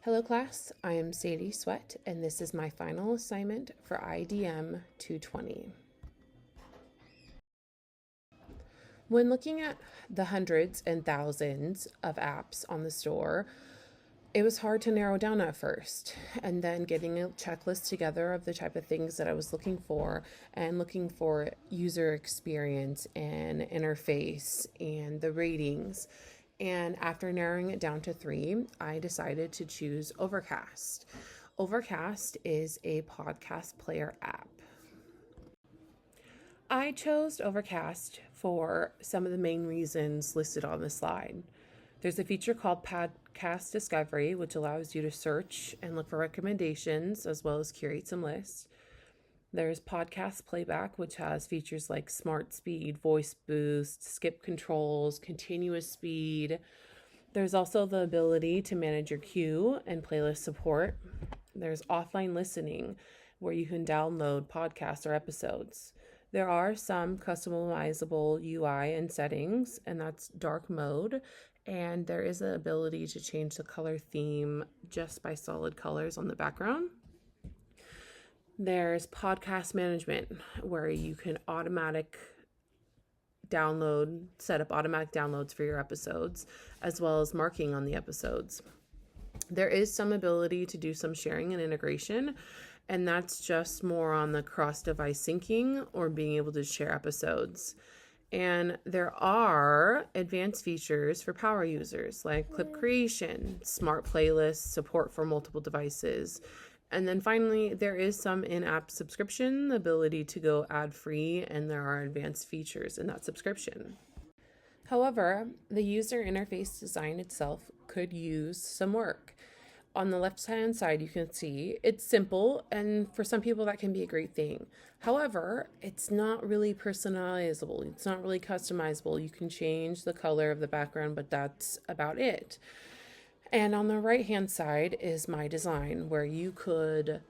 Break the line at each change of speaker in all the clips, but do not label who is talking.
Hello class, I am Sadie Sweat and this is my final assignment for Idm220. When looking at the hundreds and thousands of apps on the store, it was hard to narrow down at first, and then getting a checklist together of the type of things that I was looking for user experience and interface and the ratings. And after narrowing it down to 3, I decided to choose Overcast. Overcast is a podcast player app. I chose Overcast for some of the main reasons listed on the slide. There's a feature called Podcast Discovery, which allows you to search and look for recommendations as well as curate some lists. There's podcast playback, which has features like smart speed, voice boost, skip controls, continuous speed. There's also the ability to manage your queue and playlist support. There's offline listening, where you can download podcasts or episodes. There are some customizable UI and settings, and that's dark mode. And there is the ability to change the color theme just by solid colors on the background. There's podcast management, where you can set up automatic downloads for your episodes, as well as marking on the episodes. There is some ability to do some sharing and integration, and that's just more on the cross-device syncing or being able to share episodes. And there are advanced features for power users like clip creation, smart playlists, support for multiple devices. And then finally, there is some in-app subscription, the ability to go ad-free, and there are advanced features in that subscription. However, the user interface design itself could use some work. On the left-hand side, you can see it's simple, and for some people that can be a great thing. However, it's not really personalizable. It's not really customizable. You can change the color of the background, but that's about it. And on the right-hand side is my design, where you could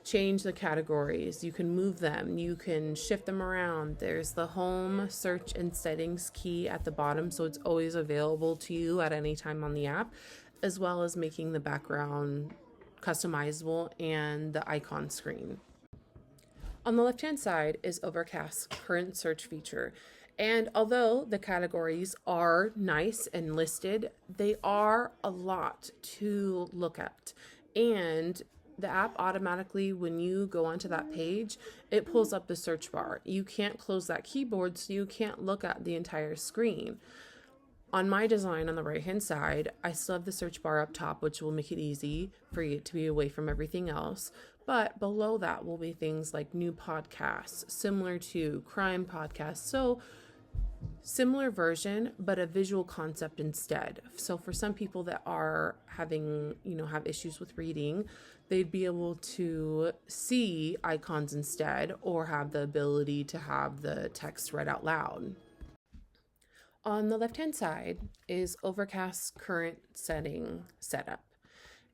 change the categories, you can move them, you can shift them around. There's the home, search, and settings key at the bottom, so it's always available to you at any time on the app, as well as making the background customizable and the icon screen. On the left-hand side is Overcast's current search feature. And although the categories are nice and listed, they are a lot to look at. And the app automatically, when you go onto that page, it pulls up the search bar. You can't close that keyboard, so you can't look at the entire screen. On my design on the right-hand side, I still have the search bar up top, which will make it easy for you to be away from everything else. But below that will be things like new podcasts, similar to crime podcasts. So similar version, but a visual concept instead. So for some people that are have issues with reading, they'd be able to see icons instead, or have the ability to have the text read out loud. On the left-hand side is Overcast's current setting setup.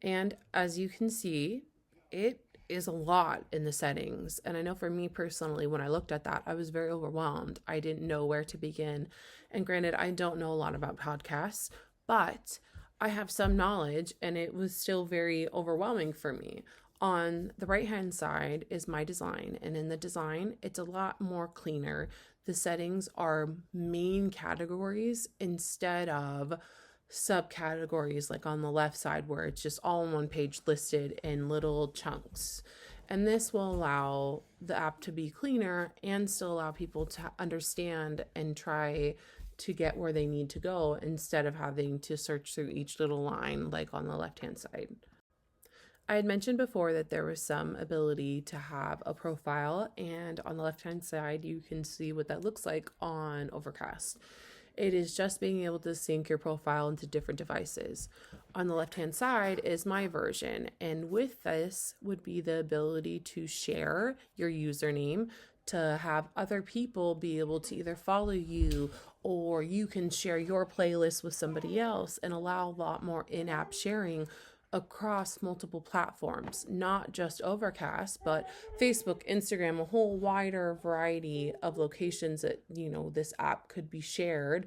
And as you can see, it is a lot in the settings. And I know for me personally, when I looked at that, I was very overwhelmed. I didn't know where to begin. And granted, I don't know a lot about podcasts, but I have some knowledge, and it was still very overwhelming for me. On the right-hand side is my design, and in the design, it's a lot more cleaner. The settings are main categories instead of subcategories like on the left side, where it's just all on one page listed in little chunks. And this will allow the app to be cleaner and still allow people to understand and try to get where they need to go, instead of having to search through each little line like on the left-hand side. I had mentioned before that there was some ability to have a profile, and on the left-hand side, you can see what that looks like on Overcast. It is just being able to sync your profile into different devices. On the left-hand side is my version, and with this would be the ability to share your username, to have other people be able to either follow you, or you can share your playlist with somebody else, and allow a lot more in-app sharing across multiple platforms, not just Overcast, but Facebook, Instagram, a whole wider variety of locations that, this app could be shared.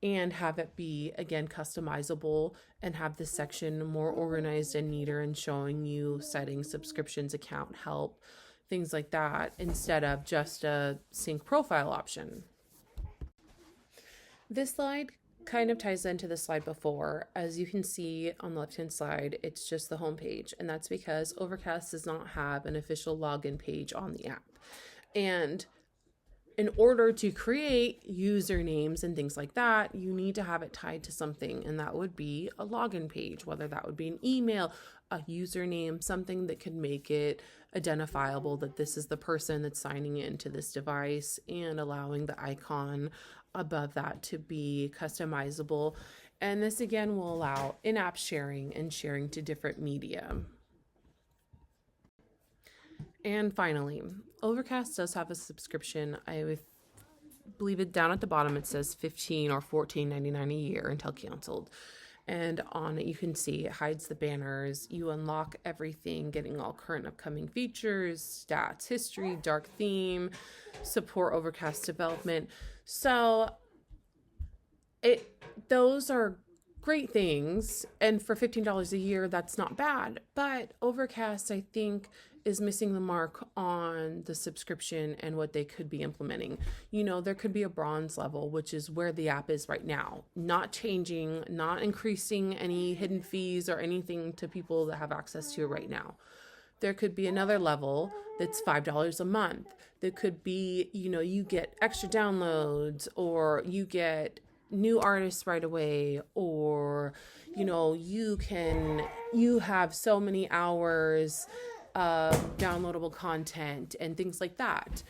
and have it be, again, customizable and have this section more organized and neater and showing you settings, subscriptions, account help, things like that, instead of just a sync profile option. This slide kind of ties into the slide before. As you can see on the left-hand side, it's just the home page, and that's because Overcast does not have an official login page on the app. And in order to create usernames and things like that, you need to have it tied to something, and that would be a login page, whether that would be an email, a username, something that could make it identifiable that this is the person that's signing into this device, and allowing the icon above that to be customizable. And this again will allow in-app sharing and sharing to different media. And finally, Overcast does have a subscription. I believe it down at the bottom it says $15 or $14.99 a year until canceled. And on it you can see it hides the banners. You unlock everything, getting all current upcoming features, stats, history, dark theme, support Overcast development. So those are great things, and for $15 a year, that's not bad. But Overcast, I think, is missing the mark on the subscription and what they could be implementing. There could be a bronze level, which is where the app is right now, not changing, not increasing any hidden fees or anything to people that have access to it right now. There could be another level that's $5 a month. There could be, you get extra downloads, or you get new artists right away, or, you have so many hours of downloadable content and things like that.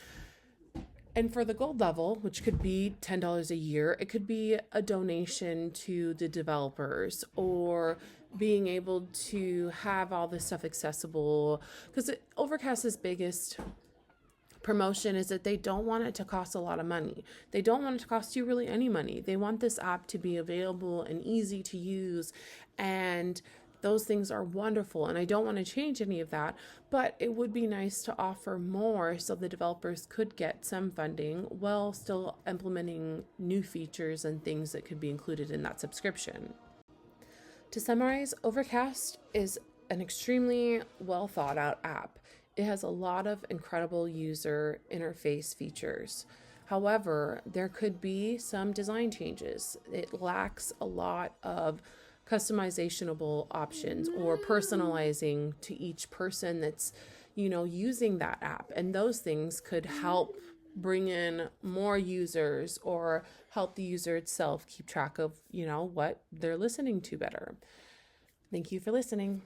And for the gold level, which could be $10 a year, it could be a donation to the developers, or being able to have all this stuff accessible. Because Overcast's biggest promotion is that they don't want it to cost a lot of money. They don't want it to cost you really any money. They want this app to be available and easy to use, and those things are wonderful, and I don't want to change any of that, but it would be nice to offer more so the developers could get some funding while still implementing new features and things that could be included in that subscription. To summarize, Overcast is an extremely well thought out app. It has a lot of incredible user interface features. However, there could be some design changes. It lacks a lot of customizationable options or personalizing to each person that's, using that app. And those things could help bring in more users or help the user itself keep track of, what they're listening to better. Thank you for listening.